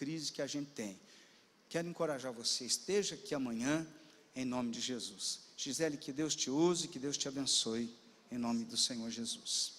crise que a gente tem. Quero encorajar você, esteja aqui amanhã, em nome de Jesus. Gisele, que Deus te use, que Deus te abençoe, em nome do Senhor Jesus.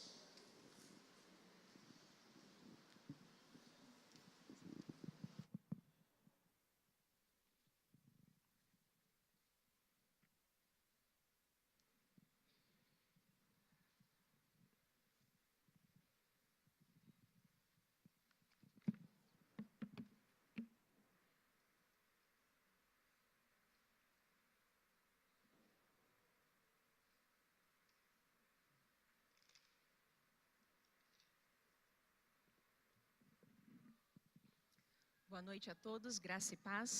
Boa noite a todos, graça e paz.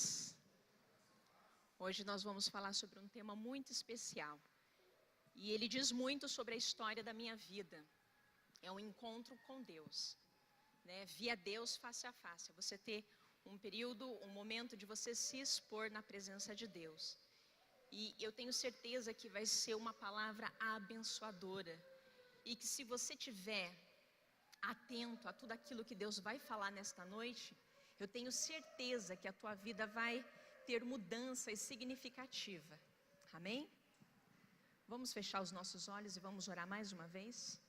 Hoje nós vamos falar sobre um tema muito especial. E ele diz muito sobre a história da minha vida. É um encontro com Deus, né? Via Deus face a face. Você ter um período, um momento de você se expor na presença de Deus. E eu tenho certeza que vai ser uma palavra abençoadora. E que se você tiver atento a tudo aquilo que Deus vai falar nesta noite, eu tenho certeza que a tua vida vai ter mudanças significativas. Amém? Vamos fechar os nossos olhos e vamos orar mais uma vez?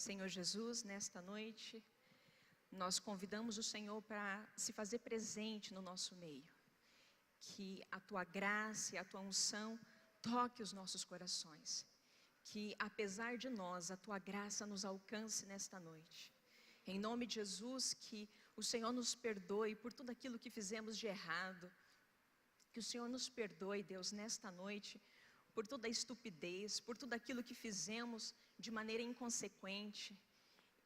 Senhor Jesus, nesta noite, nós convidamos o Senhor para se fazer presente no nosso meio. Que a tua graça e a tua unção toque os nossos corações. Que apesar de nós, a tua graça nos alcance nesta noite. Em nome de Jesus, que o Senhor nos perdoe por tudo aquilo que fizemos de errado. Que o Senhor nos perdoe, Deus, nesta noite, por toda a estupidez, por tudo aquilo que fizemos de maneira inconsequente.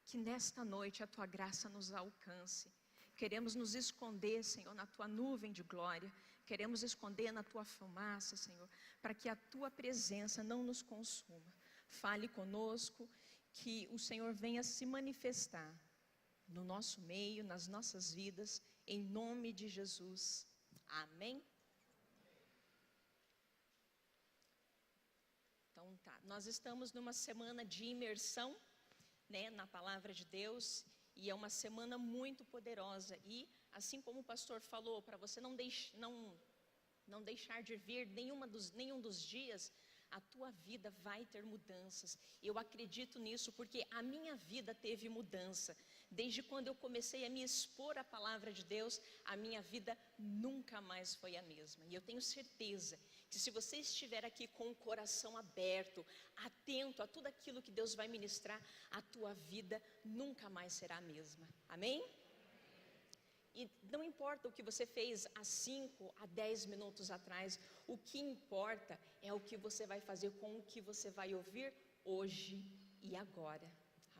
Que nesta noite a tua graça nos alcance. Queremos nos esconder, Senhor, na tua nuvem de glória. Queremos esconder na tua fumaça, Senhor, para que a tua presença não nos consuma. Fale conosco, que o Senhor venha se manifestar no nosso meio, nas nossas vidas, em nome de Jesus. Amém? Então tá, nós estamos numa semana de imersão, né, na palavra de Deus, e é uma semana muito poderosa. E assim como o pastor falou, para você não deixar de vir nenhum dos dias, a tua vida vai ter mudanças. Eu acredito nisso porque a minha vida teve mudança. Desde quando eu comecei a me expor à palavra de Deus, a minha vida nunca mais foi a mesma. E eu tenho certeza que se você estiver aqui com o coração aberto, atento a tudo aquilo que Deus vai ministrar, a tua vida nunca mais será a mesma. Amém? E não importa o que você fez há 5 a 10 minutos atrás, o que importa é o que você vai fazer com o que você vai ouvir hoje e agora.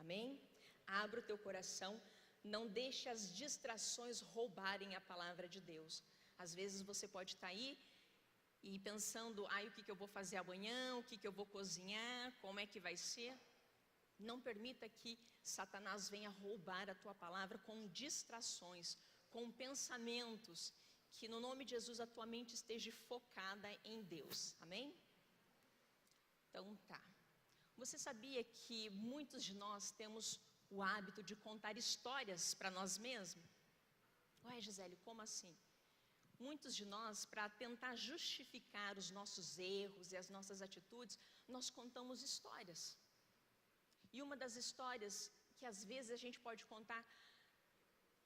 Amém? Abra o teu coração, não deixe as distrações roubarem a palavra de Deus. Às vezes você pode estar aí e pensando, o que eu vou fazer amanhã, o que eu vou cozinhar, como é que vai ser? Não permita que Satanás venha roubar a tua palavra com distrações, com pensamentos, que no nome de Jesus a tua mente esteja focada em Deus. Amém? Então tá. Você sabia que muitos de nós temos o hábito de contar histórias para nós mesmos? Ué, Gisele, como assim? Muitos de nós, para tentar justificar os nossos erros e as nossas atitudes, nós contamos histórias. E uma das histórias que às vezes a gente pode contar,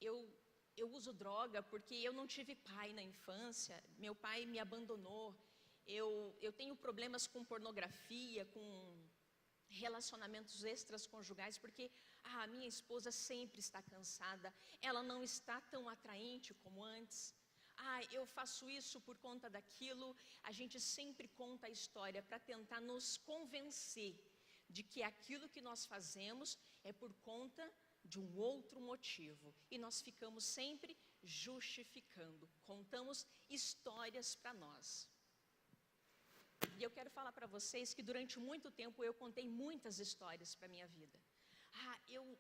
eu uso droga porque eu não tive pai na infância, meu pai me abandonou, eu tenho problemas com pornografia, com relacionamentos extraconjugais, porque a minha esposa sempre está cansada, ela não está tão atraente como antes. Eu faço isso por conta daquilo. A gente sempre conta a história para tentar nos convencer de que aquilo que nós fazemos é por conta de um outro motivo. E nós ficamos sempre justificando, contamos histórias para nós. E eu quero falar para vocês que durante muito tempo eu contei muitas histórias para a minha vida.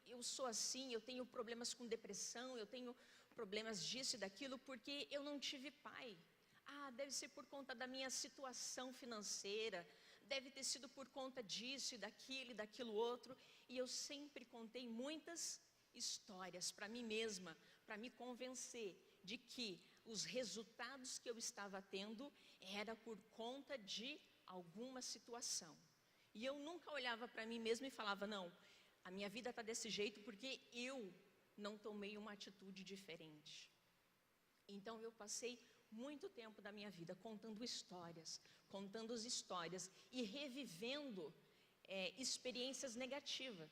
Eu sou assim, eu tenho problemas com depressão, eu tenho problemas disso e daquilo porque eu não tive pai. Deve ser por conta da minha situação financeira, deve ter sido por conta disso e daquilo outro. E eu sempre contei muitas histórias para mim mesma, para me convencer de que os resultados que eu estava tendo era por conta de alguma situação. E eu nunca olhava para mim mesma e falava, não, a minha vida está desse jeito porque eu não tomei uma atitude diferente. Então eu passei muito tempo da minha vida contando histórias e revivendo experiências negativas.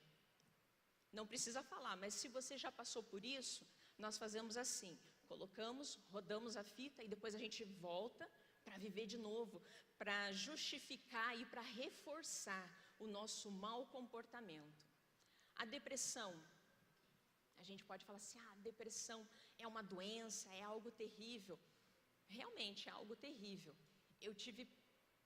Não precisa falar, mas se você já passou por isso, nós fazemos assim, rodamos a fita e depois a gente volta para viver de novo, para justificar e para reforçar o nosso mau comportamento. A depressão, a gente pode falar assim, a depressão é uma doença, é algo terrível. Realmente é algo terrível. Eu tive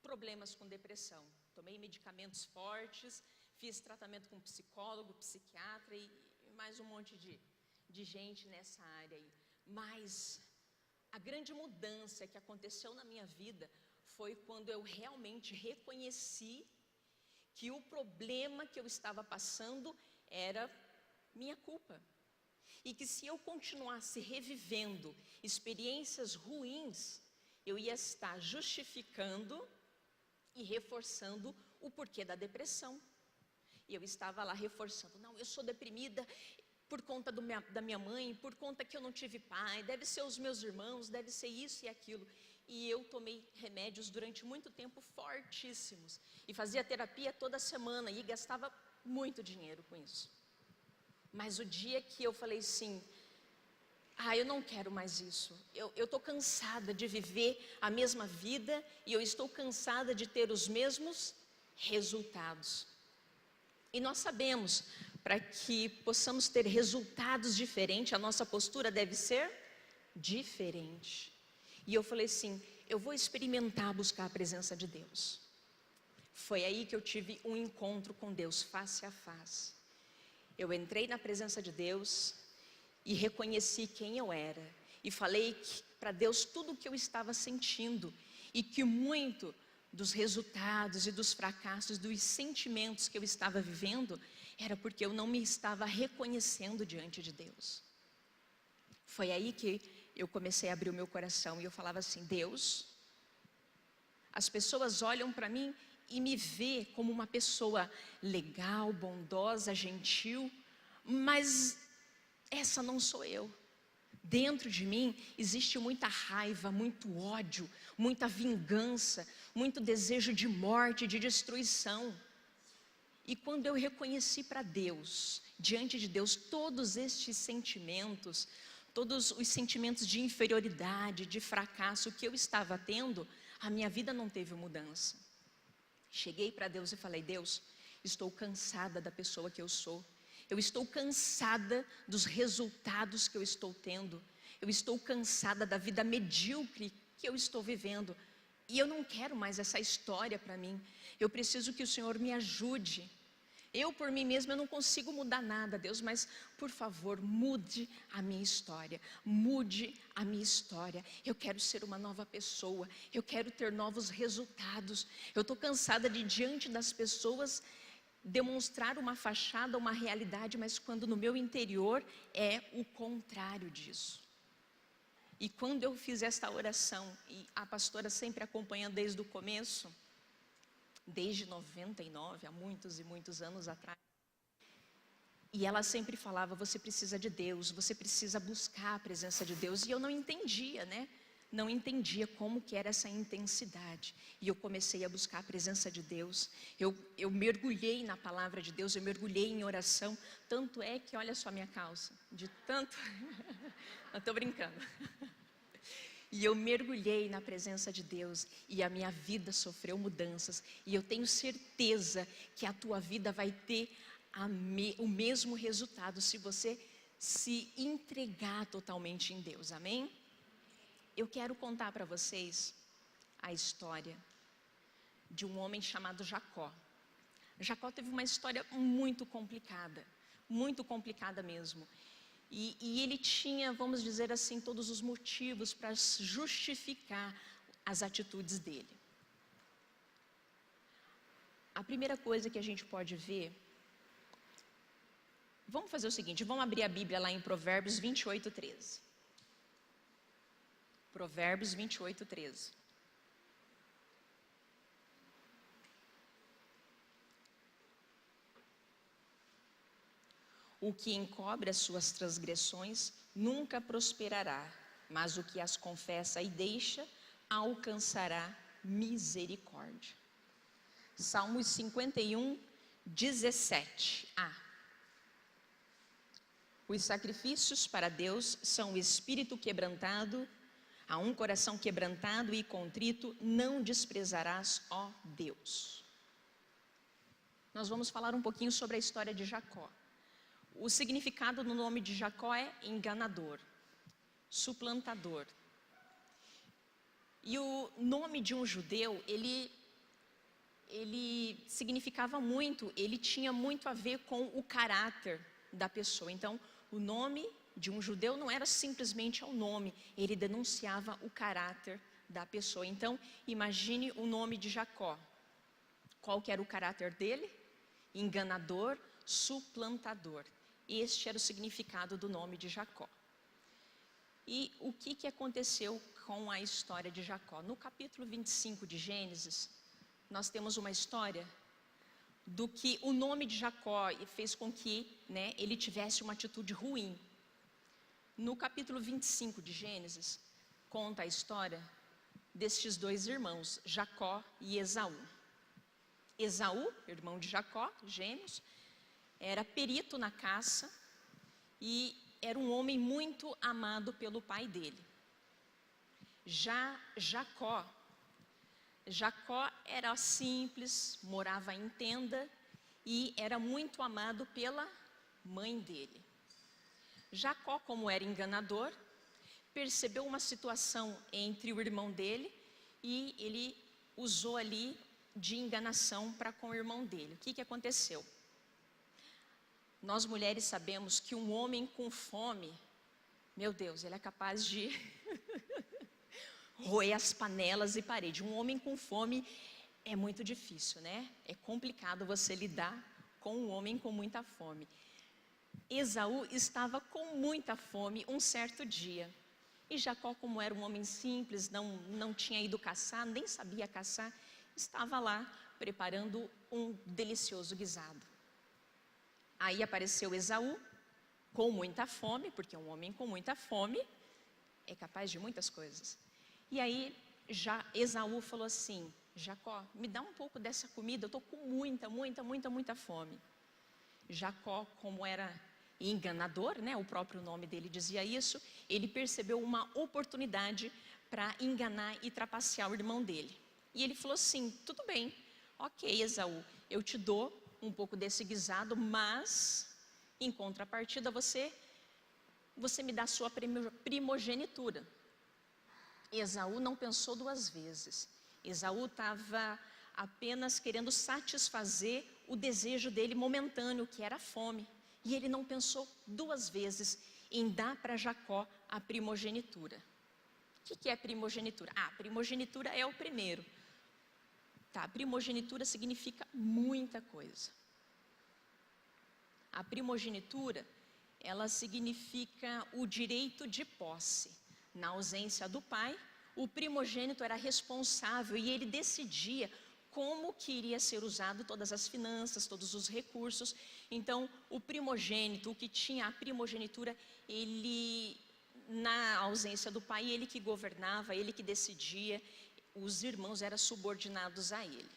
problemas com depressão, tomei medicamentos fortes, fiz tratamento com psicólogo, psiquiatra e mais um monte de gente nessa área aí. Mas a grande mudança que aconteceu na minha vida foi quando eu realmente reconheci que o problema que eu estava passando era minha culpa. E que se eu continuasse revivendo experiências ruins, eu ia estar justificando e reforçando o porquê da depressão. E eu estava lá reforçando, não, eu sou deprimida por conta da minha mãe, por conta que eu não tive pai, deve ser os meus irmãos, deve ser isso e aquilo. E eu tomei remédios durante muito tempo fortíssimos. E fazia terapia toda semana e gastava muito dinheiro com isso. Mas o dia que eu falei assim, eu não quero mais isso. Eu estou cansada de viver a mesma vida e eu estou cansada de ter os mesmos resultados. E nós sabemos, para que possamos ter resultados diferentes, a nossa postura deve ser diferente. E eu falei assim, eu vou experimentar buscar a presença de Deus. Foi aí que eu tive um encontro com Deus, face a face. Eu entrei na presença de Deus e reconheci quem eu era. E falei para Deus tudo o que eu estava sentindo. E que muito dos resultados e dos fracassos, dos sentimentos que eu estava vivendo, era porque eu não me estava reconhecendo diante de Deus. Foi aí que eu comecei a abrir o meu coração e eu falava assim, Deus, as pessoas olham para mim e me vê como uma pessoa legal, bondosa, gentil, mas essa não sou eu. Dentro de mim existe muita raiva, muito ódio, muita vingança, muito desejo de morte, de destruição. E quando eu reconheci para Deus, diante de Deus, todos estes sentimentos, todos os sentimentos de inferioridade, de fracasso que eu estava tendo, a minha vida não teve mudança. Cheguei para Deus e falei, Deus, estou cansada da pessoa que eu sou. Eu estou cansada dos resultados que eu estou tendo. Eu estou cansada da vida medíocre que eu estou vivendo. E eu não quero mais essa história para mim. Eu preciso que o Senhor me ajude. Eu por mim mesma eu não consigo mudar nada, Deus, mas por favor, mude a minha história. Mude a minha história. Eu quero ser uma nova pessoa. Eu quero ter novos resultados. Eu estou cansada de diante das pessoas demonstrar uma fachada, uma realidade, mas quando no meu interior é o contrário disso. E quando eu fiz esta oração, e a pastora sempre acompanha desde o começo, desde 99, há muitos e muitos anos atrás, e ela sempre falava, você precisa de Deus, você precisa buscar a presença de Deus, e eu não entendia, né? Não entendia como que era essa intensidade. E eu comecei a buscar a presença de Deus. Eu mergulhei na palavra de Deus, eu mergulhei em oração. Tanto é que, olha só a minha calça, de tanto... Não estou brincando. E eu mergulhei na presença de Deus e a minha vida sofreu mudanças. E eu tenho certeza que a tua vida vai ter o mesmo resultado se você se entregar totalmente em Deus. Amém? Eu quero contar para vocês a história de um homem chamado Jacó. Jacó teve uma história muito complicada mesmo. E ele tinha, vamos dizer assim, todos os motivos para justificar as atitudes dele. a primeira coisa que a gente pode ver, vamos fazer o seguinte, vamos abrir a Bíblia lá em Provérbios 28, 13. Provérbios 28, 13. O que encobre as suas transgressões nunca prosperará, mas o que as confessa e deixa alcançará misericórdia. Salmos 51, 17a. Os sacrifícios para Deus são o espírito quebrantado, a um coração quebrantado e contrito não desprezarás, ó Deus. Nós vamos falar um pouquinho sobre a história de Jacó. O significado no nome de Jacó é enganador, suplantador. E o nome de um judeu, ele significava muito, ele tinha muito a ver com o caráter da pessoa. Então, o nome de um judeu não era simplesmente o nome, ele denunciava o caráter da pessoa. Então, imagine o nome de Jacó. Qual que era o caráter dele? Enganador, suplantador. Este era o significado do nome de Jacó. E o que aconteceu com a história de Jacó? No capítulo 25 de Gênesis, nós temos uma história do que o nome de Jacó fez com que, ele tivesse uma atitude ruim. No capítulo 25 de Gênesis, conta a história destes dois irmãos, Jacó e Esaú. Esaú, irmão de Jacó, gêmeos, era perito na caça e era um homem muito amado pelo pai dele. Já Jacó era simples, morava em tenda e era muito amado pela mãe dele. Jacó, como era enganador, percebeu uma situação entre o irmão dele e ele usou ali de enganação para com o irmão dele. O que aconteceu? Nós mulheres sabemos que um homem com fome, meu Deus, ele é capaz de roer as panelas e parede. Um homem com fome é muito difícil, né? É complicado você lidar com um homem com muita fome. Esaú estava com muita fome um certo dia. E Jacó, como era um homem simples, não tinha ido caçar, nem sabia caçar, estava lá preparando um delicioso guisado. Aí apareceu Esaú, com muita fome, porque um homem com muita fome é capaz de muitas coisas. E aí já Esaú falou assim: Jacó, me dá um pouco dessa comida, eu estou com muita fome. Jacó, como era enganador, o próprio nome dele dizia isso, ele percebeu uma oportunidade para enganar e trapacear o irmão dele. E ele falou assim: tudo bem, ok, Esaú, eu te dou um pouco desse guisado, mas em contrapartida você me dá a sua primogenitura. Esaú não pensou duas vezes. Esaú estava apenas querendo satisfazer o desejo dele momentâneo, que era a fome. E ele não pensou duas vezes em dar para Jacó a primogenitura. O que é primogenitura? Primogenitura é o primeiro. Tá, primogenitura significa muita coisa. A primogenitura, ela significa o direito de posse. Na ausência do pai, o primogênito era responsável e ele decidia como que iria ser usado todas as finanças, todos os recursos. Então, o primogênito, o que tinha a primogenitura, ele, na ausência do pai, ele que governava, ele que decidia, os irmãos eram subordinados a ele.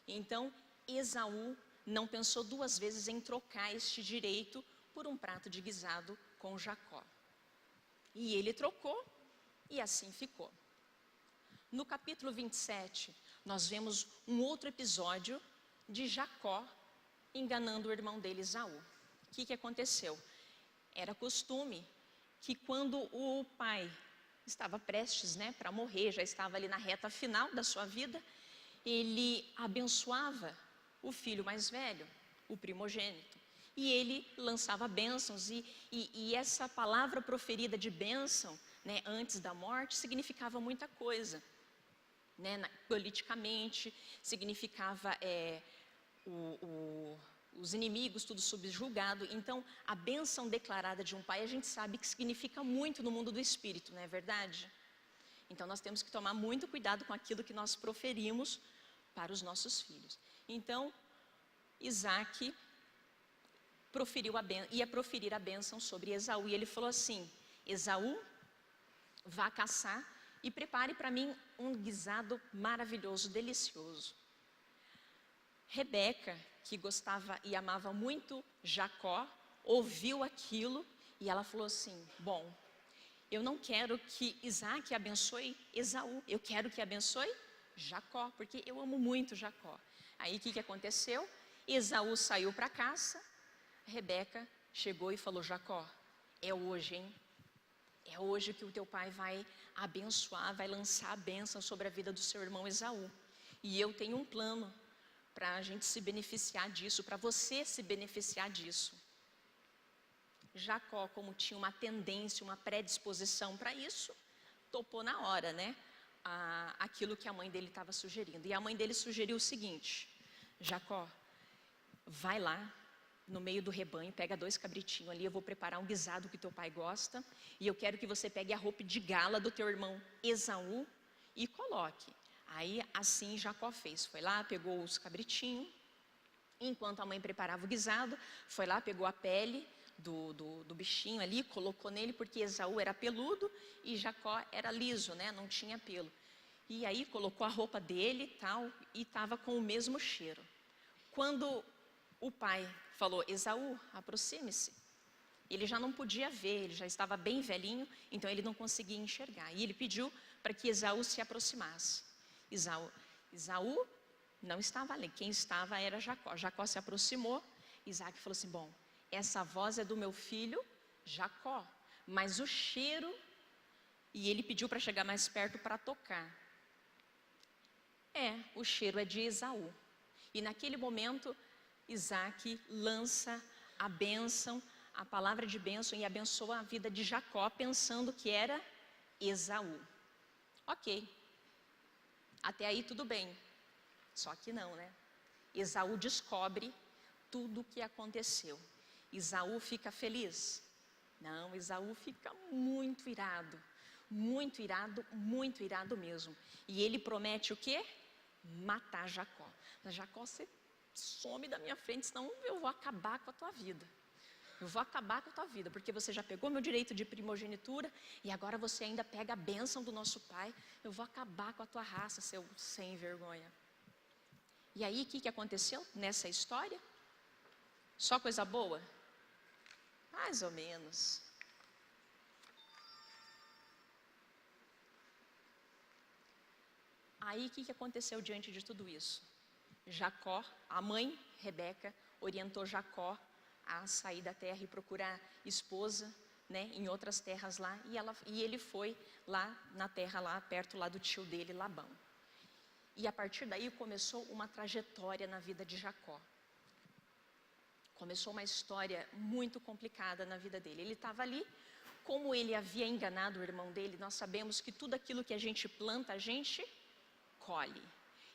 Então, Esaú não pensou duas vezes em trocar este direito por um prato de guisado com Jacó. E ele trocou e assim ficou. No capítulo 27, nós vemos um outro episódio de Jacó enganando o irmão dele, Esaú. O que aconteceu? Era costume que quando o pai estava prestes para morrer, já estava ali na reta final da sua vida, ele abençoava o filho mais velho, o primogênito. E ele lançava bênçãos e essa palavra proferida de bênção, antes da morte, significava muita coisa. Politicamente, significava os inimigos, tudo subjugado. Então, a bênção declarada de um pai, a gente sabe que significa muito no mundo do espírito, não é verdade? Então, nós temos que tomar muito cuidado com aquilo que nós proferimos para os nossos filhos. Então, Isaac ia proferir a bênção sobre Esaú, e ele falou assim: Esaú, vá caçar e prepare para mim um guisado maravilhoso, delicioso. Rebeca, que gostava e amava muito Jacó, ouviu aquilo e ela falou assim: bom, eu não quero que Isaac abençoe Esaú, eu quero que abençoe Jacó, porque eu amo muito Jacó. Aí o que aconteceu? Esaú saiu para a caça, Rebeca chegou e falou: Jacó, é hoje, hein? É hoje que o teu pai vai abençoar, vai lançar a bênção sobre a vida do seu irmão Esaú. E eu tenho um plano para a gente se beneficiar disso, para você se beneficiar disso. Jacó, como tinha uma tendência, uma predisposição para isso, topou na hora, né? Aquilo que a mãe dele estava sugerindo. E a mãe dele sugeriu o seguinte: Jacó, vai lá no meio do rebanho, pega 2 cabritinhos ali, eu vou preparar um guisado que teu pai gosta, e eu quero que você pegue a roupa de gala do teu irmão Esaú e coloque. Aí assim Jacó fez, foi lá, pegou os cabritinhos, enquanto a mãe preparava o guisado, foi lá, pegou a pele do bichinho ali, colocou nele, porque Esaú era peludo e Jacó era liso, né? Não tinha pelo. E aí colocou a roupa dele tal, e estava com o mesmo cheiro. Quando o pai falou: Esaú, aproxime-se, ele já não podia ver, ele já estava bem velhinho, então ele não conseguia enxergar. E ele pediu para que Esaú se aproximasse. Esaú não estava ali, quem estava era Jacó. Jacó se aproximou, Isaac falou assim: bom, essa voz é do meu filho Jacó, mas o cheiro... E ele pediu para chegar mais perto para tocar. O cheiro é de Esaú. E naquele momento, Isaac lança a bênção, a palavra de bênção, e abençoa a vida de Jacó, pensando que era Esaú. Ok, até aí tudo bem, só que não, né? Esaú descobre tudo o que aconteceu. Esaú fica feliz? Não, Esaú fica muito irado, muito irado, muito irado mesmo. E ele promete o quê? Matar Jacó. Jacó, você some da minha frente, senão eu vou acabar com a tua vida. Eu vou acabar com a tua vida, porque você já pegou meu direito de primogenitura e agora você ainda pega a bênção do nosso pai. Eu vou acabar com a tua raça, seu sem vergonha. E aí, o que aconteceu nessa história? Só coisa boa? Mais ou menos. Aí, o que aconteceu diante de tudo isso? Jacó, a mãe, Rebeca, orientou Jacó a sair da terra e procurar esposa, né, em outras terras lá, e ele foi lá na terra lá, perto lá do tio dele, Labão. E a partir daí começou uma trajetória na vida de Jacó. Começou uma história muito complicada na vida dele. Ele estava ali, como ele havia enganado o irmão dele, nós sabemos que tudo aquilo que a gente planta, a gente colhe.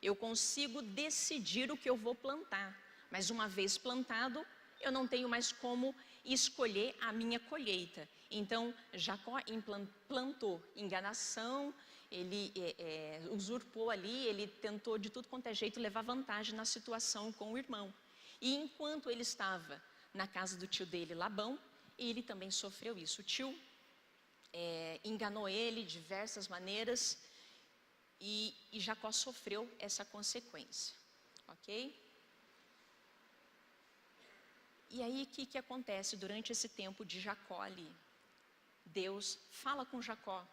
Eu consigo decidir o que eu vou plantar, mas uma vez plantado, eu não tenho mais como escolher a minha colheita. Então, Jacó plantou enganação, ele usurpou ali, ele tentou de tudo quanto é jeito levar vantagem na situação com o irmão. E enquanto ele estava na casa do tio dele, Labão, ele também sofreu isso. O tio enganou ele de diversas maneiras e Jacó sofreu essa consequência, ok? E aí, o que acontece durante esse tempo de Jacó ali? Deus fala com Jacó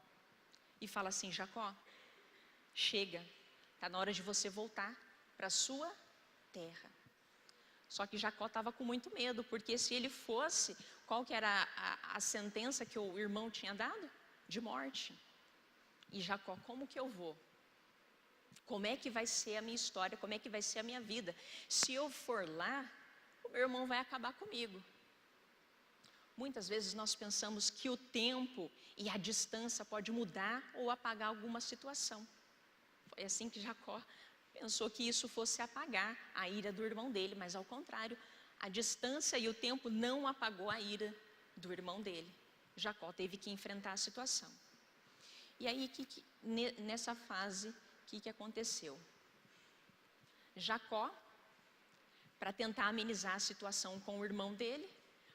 e fala assim: Jacó, chega, está na hora de você voltar para a sua terra. Só que Jacó estava com muito medo, porque se ele fosse, qual que era a sentença que o irmão tinha dado? De morte. E Jacó, como que eu vou? Como é que vai ser a minha história? Como é que vai ser a minha vida? Se eu for lá, o meu irmão vai acabar comigo. Muitas vezes nós pensamos que o tempo e a distância pode mudar ou apagar alguma situação. Foi assim que Jacó pensou que isso fosse apagar a ira do irmão dele, mas ao contrário, a distância e o tempo não apagou a ira do irmão dele. Jacó teve que enfrentar a situação. E aí, nessa fase, o que aconteceu? Jacó, para tentar amenizar a situação com o irmão dele,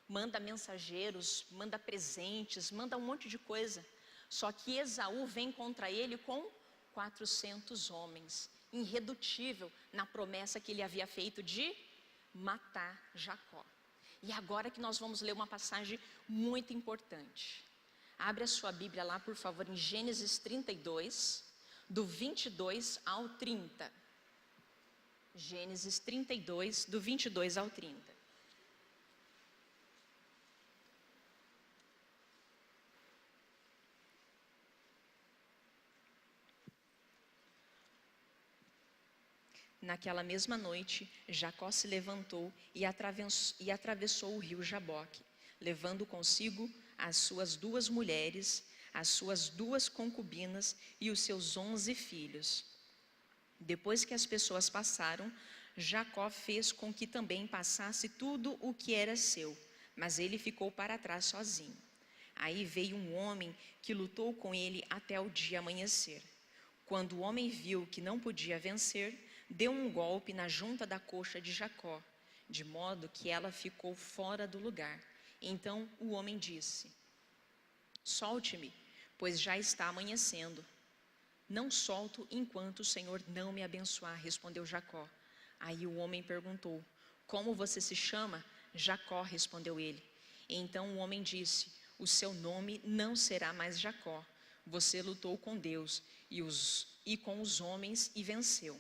manda mensageiros, manda presentes, manda um monte de coisa. Só que Esaú vem contra ele com 400 homens, irredutível na promessa que ele havia feito de matar Jacó. E agora que nós vamos ler uma passagem muito importante. Abre a sua Bíblia lá, por favor, em Gênesis 32, do 22 ao 30. Gênesis 32, do 22 ao 30. Naquela mesma noite, Jacó se levantou e atravessou o rio Jaboque, levando consigo as suas 2 mulheres, as suas 2 concubinas e os seus 11 filhos. Depois que as pessoas passaram, Jacó fez com que também passasse tudo o que era seu, mas ele ficou para trás sozinho. Aí veio um homem que lutou com ele até o dia amanhecer. Quando o homem viu que não podia vencer, deu um golpe na junta da coxa de Jacó, de modo que ela ficou fora do lugar. Então o homem disse: solte-me, pois já está amanhecendo. Não solto enquanto o Senhor não me abençoar, respondeu Jacó. Aí o homem perguntou: como você se chama? Jacó, respondeu ele. Então o homem disse: o seu nome não será mais Jacó. Você lutou com Deus e com os homens e venceu.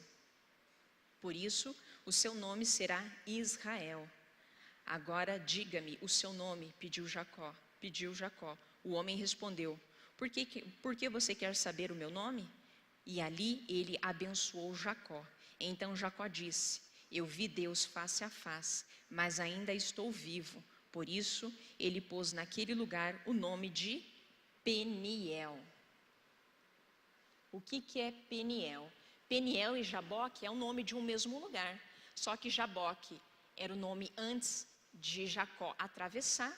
Por isso, o seu nome será Israel. Agora diga-me o seu nome, pediu Jacó. O homem respondeu: por que você quer saber o meu nome? E ali ele abençoou Jacó. Então Jacó disse: eu vi Deus face a face, mas ainda estou vivo. Por isso, ele pôs naquele lugar o nome de Peniel. O que é Peniel? Peniel e Jaboque é o nome de um mesmo lugar. Só que Jaboque era o nome antes de Jacó atravessar,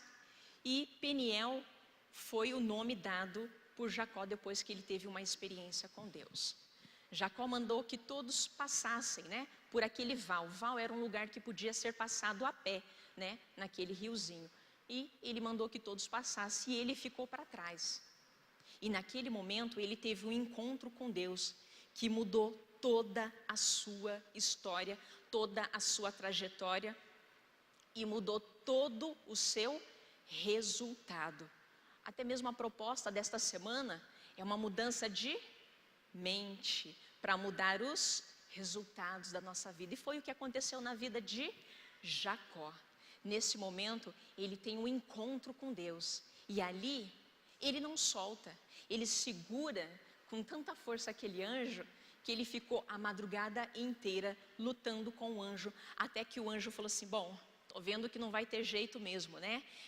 e Peniel foi o nome dado por Jacó depois que ele teve uma experiência com Deus. Jacó mandou que todos passassem, por aquele val. O val era um lugar que podia ser passado a pé, naquele riozinho. E ele mandou que todos passassem e ele ficou para trás. E naquele momento ele teve um encontro com Deus que mudou toda a sua história, toda a sua trajetória e mudou todo o seu resultado. Até mesmo a proposta desta semana é uma mudança de mente para mudar os resultados da nossa vida. E foi o que aconteceu na vida de Jacó. Nesse momento, ele tem um encontro com Deus. E ali, ele não solta. Ele segura com tanta força aquele anjo, que ele ficou a madrugada inteira lutando com o anjo, até que o anjo falou assim: bom, estou vendo que não vai ter jeito mesmo,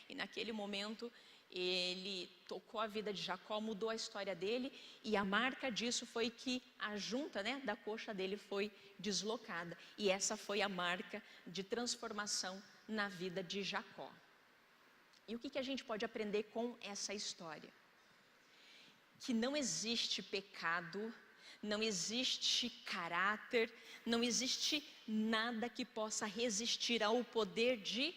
E naquele momento, ele tocou a vida de Jacó, mudou a história dele, e a marca disso foi que a junta, da coxa dele foi deslocada. E essa foi a marca de transformação na vida de Jacó. E o que a gente pode aprender com essa história? Que não existe pecado, não existe caráter, não existe nada que possa resistir ao poder de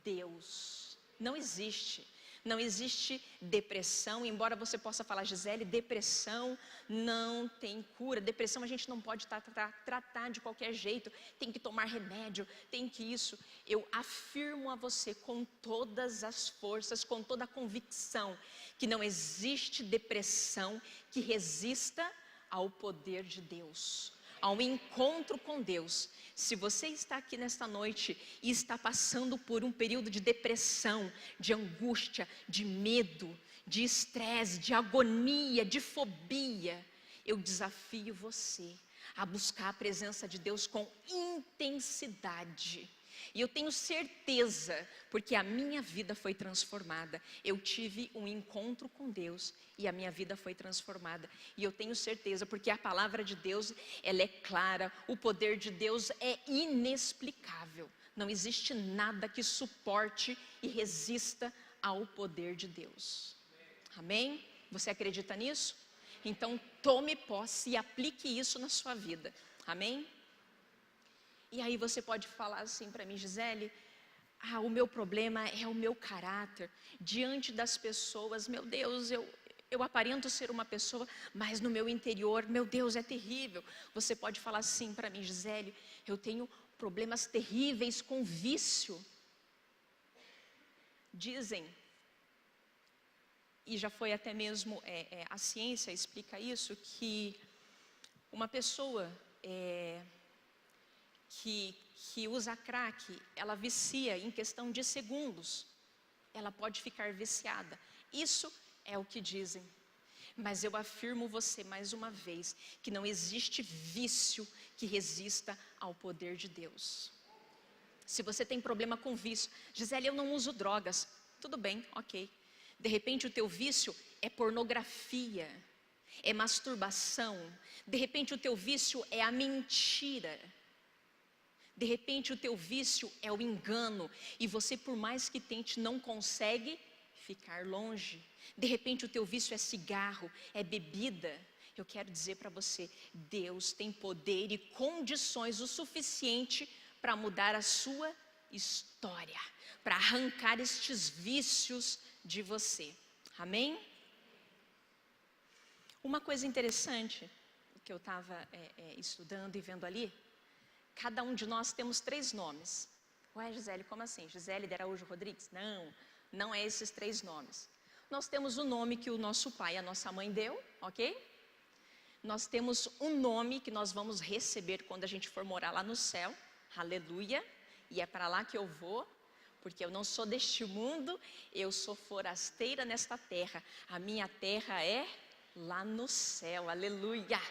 Deus. Não existe. Não existe depressão, embora você possa falar: Gisele, depressão não tem cura. Depressão a gente não pode tratar de qualquer jeito, tem que tomar remédio, tem que isso. Eu afirmo a você com todas as forças, com toda a convicção, que não existe depressão que resista ao poder de Deus, ao encontro com Deus. Se você está aqui nesta noite e está passando por um período de depressão, de angústia, de medo, de estresse, de agonia, de fobia, eu desafio você a buscar a presença de Deus com intensidade. E eu tenho certeza, porque a minha vida foi transformada. Eu tive um encontro com Deus e a minha vida foi transformada. E eu tenho certeza, porque a palavra de Deus, ela é clara, o poder de Deus é inexplicável. Não existe nada que suporte e resista ao poder de Deus. Amém? Você acredita nisso? Então tome posse e aplique isso na sua vida. Amém? E aí você pode falar assim para mim, Gisele, o meu problema é o meu caráter. Diante das pessoas, meu Deus, eu aparento ser uma pessoa, mas no meu interior, meu Deus, é terrível. Você pode falar assim para mim, Gisele, eu tenho problemas terríveis com vício. Dizem, e já foi até mesmo, a ciência explica isso, que uma pessoa que usa crack, ela vicia em questão de segundos, ela pode ficar viciada. Isso é o que dizem. Mas eu afirmo você mais uma vez, que não existe vício que resista ao poder de Deus. Se você tem problema com vício, Gisele, eu não uso drogas, tudo bem, ok. De repente o teu vício é pornografia, é masturbação. De repente o teu vício é a mentira. De repente o teu vício é o engano, e você, por mais que tente, não consegue ficar longe. De repente o teu vício é cigarro, é bebida. Eu quero dizer para você, Deus tem poder e condições o suficiente para mudar a sua história, para arrancar estes vícios de você. Amém? Uma coisa interessante que eu estava estudando e vendo ali, cada um de nós temos 3 nomes. Ué, Gisele, como assim? Gisele de Araújo Rodrigues? Não é esses 3 nomes. Nós temos o nome que o nosso pai e a nossa mãe deu, ok? Nós temos um nome que nós vamos receber quando a gente for morar lá no céu, aleluia, e é para lá que eu vou, porque eu não sou deste mundo, eu sou forasteira nesta terra, a minha terra é lá no céu, aleluia,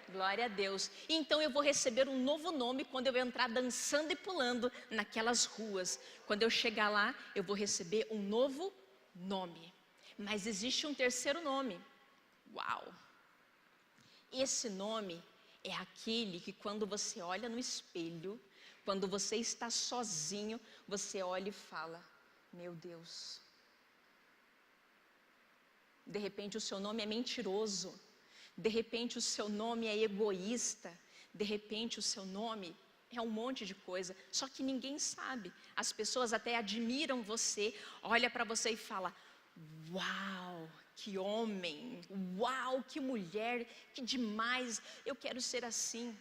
glória a Deus. Então eu vou receber um novo nome quando eu entrar dançando e pulando naquelas ruas. Quando eu chegar lá, eu vou receber um novo nome. Mas existe um terceiro nome. Uau! Esse nome é aquele que quando você olha no espelho, quando você está sozinho, você olha e fala, meu Deus. De repente o seu nome é mentiroso. De repente o seu nome é egoísta. De repente o seu nome é um monte de coisa. Só que ninguém sabe. As pessoas até admiram você, olha para você e fala, uau, que homem, uau, que mulher, que demais, eu quero ser assim.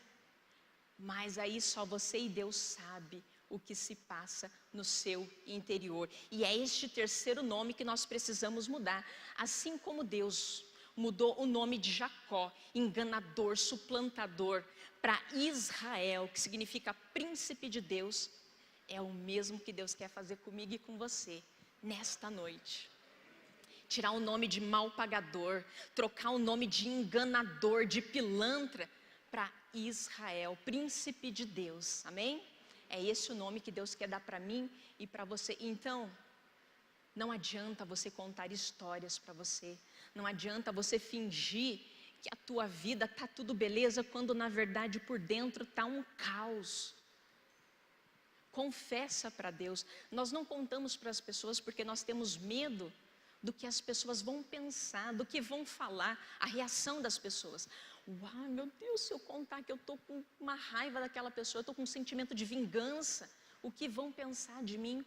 Mas aí só você e Deus sabe o que se passa no seu interior. E é este terceiro nome que nós precisamos mudar. Assim como Deus mudou o nome de Jacó, enganador, suplantador, para Israel, que significa príncipe de Deus, é o mesmo que Deus quer fazer comigo e com você nesta noite. Tirar o nome de mal pagador, trocar o nome de enganador, de pilantra, para Israel, príncipe de Deus, amém? É esse o nome que Deus quer dar para mim e para você. Então, não adianta você contar histórias para você, não adianta você fingir que a tua vida está tudo beleza, quando na verdade por dentro está um caos. Confessa para Deus. Nós não contamos para as pessoas porque nós temos medo do que as pessoas vão pensar, do que vão falar, a reação das pessoas. Uau, meu Deus, se eu contar que eu estou com uma raiva daquela pessoa, eu estou com um sentimento de vingança, o que vão pensar de mim?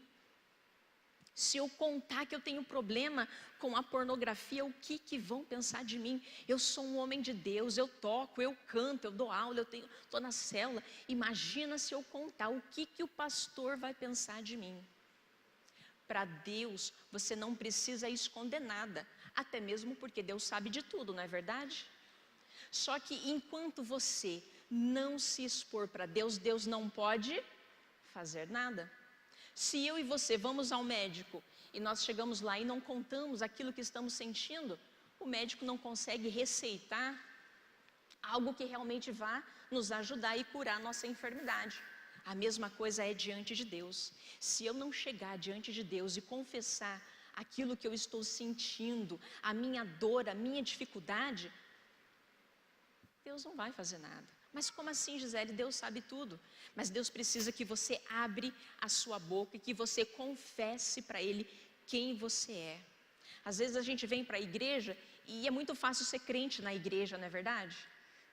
Se eu contar que eu tenho problema com a pornografia, o que vão pensar de mim? Eu sou um homem de Deus, eu toco, eu canto, eu dou aula, estou na célula. Imagina se eu contar o que o pastor vai pensar de mim. Para Deus, você não precisa esconder nada, até mesmo porque Deus sabe de tudo, não é verdade? Só que enquanto você não se expor para Deus, Deus não pode fazer nada. Se eu e você vamos ao médico e nós chegamos lá e não contamos aquilo que estamos sentindo, o médico não consegue receitar algo que realmente vá nos ajudar e curar a nossa enfermidade. A mesma coisa é diante de Deus. Se eu não chegar diante de Deus e confessar aquilo que eu estou sentindo, a minha dor, a minha dificuldade, Deus não vai fazer nada. Mas como assim, Gisele? Deus sabe tudo. Mas Deus precisa que você abra a sua boca e que você confesse para Ele quem você é. Às vezes a gente vem para a igreja e é muito fácil ser crente na igreja, não é verdade?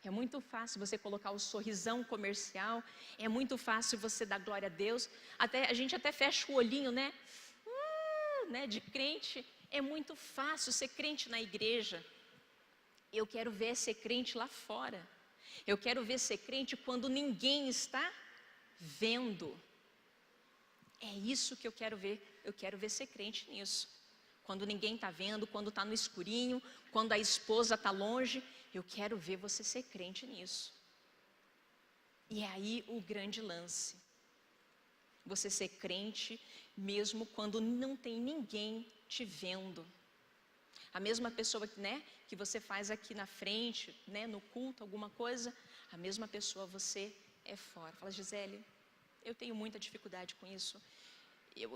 É muito fácil você colocar o sorrisão comercial, é muito fácil você dar glória a Deus. A gente até fecha o olhinho, né? De crente. É muito fácil ser crente na igreja. Eu quero ver ser crente lá fora. Eu quero ver ser crente quando ninguém está vendo. É isso que eu quero ver. Eu quero ver ser crente nisso. Quando ninguém está vendo, quando está no escurinho, quando a esposa está longe, eu quero ver você ser crente nisso. E é aí o grande lance. Você ser crente mesmo quando não tem ninguém te vendo. A mesma pessoa, que você faz aqui na frente, no culto, alguma coisa, a mesma pessoa você é fora. Fala, Gisele, eu tenho muita dificuldade com isso.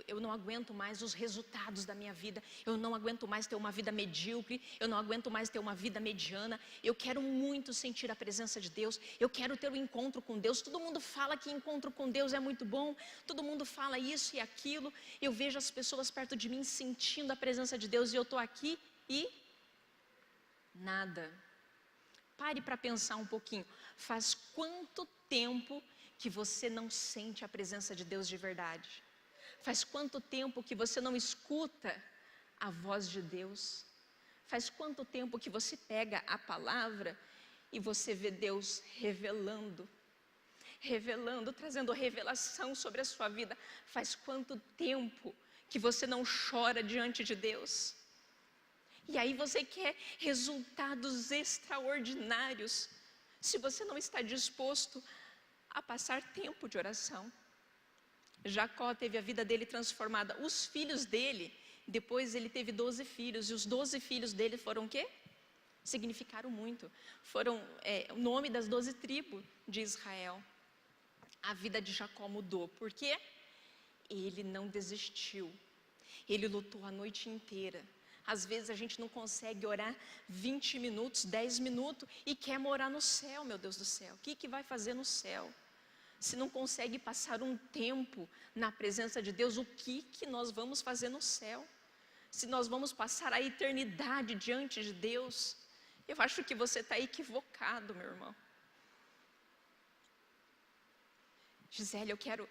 Eu não aguento mais os resultados da minha vida. Eu não aguento mais ter uma vida medíocre. Eu não aguento mais ter uma vida mediana. Eu quero muito sentir a presença de Deus. Eu quero ter um encontro com Deus. Todo mundo fala que encontro com Deus é muito bom. Todo mundo fala isso e aquilo. Eu vejo as pessoas perto de mim sentindo a presença de Deus e eu estou aqui e nada. Pare para pensar um pouquinho. Faz quanto tempo que você não sente a presença de Deus de verdade? Faz quanto tempo que você não escuta a voz de Deus? Faz quanto tempo que você pega a palavra e você vê Deus revelando, trazendo revelação sobre a sua vida? Faz quanto tempo que você não chora diante de Deus? E aí você quer resultados extraordinários, se você não está disposto a passar tempo de oração. Jacó teve a vida dele transformada. Os filhos dele, depois ele teve 12 filhos. E os 12 filhos dele foram o quê? Significaram muito. Foram o nome das 12 tribos de Israel. A vida de Jacó mudou. Por quê? Ele não desistiu. Ele lutou a noite inteira. Às vezes a gente não consegue orar 20 minutos, 10 minutos e quer morar no céu, meu Deus do céu. O que vai fazer no céu? Se não consegue passar um tempo na presença de Deus, o que nós vamos fazer no céu? Se nós vamos passar a eternidade diante de Deus, eu acho que você está equivocado, meu irmão. Gisele, eu quero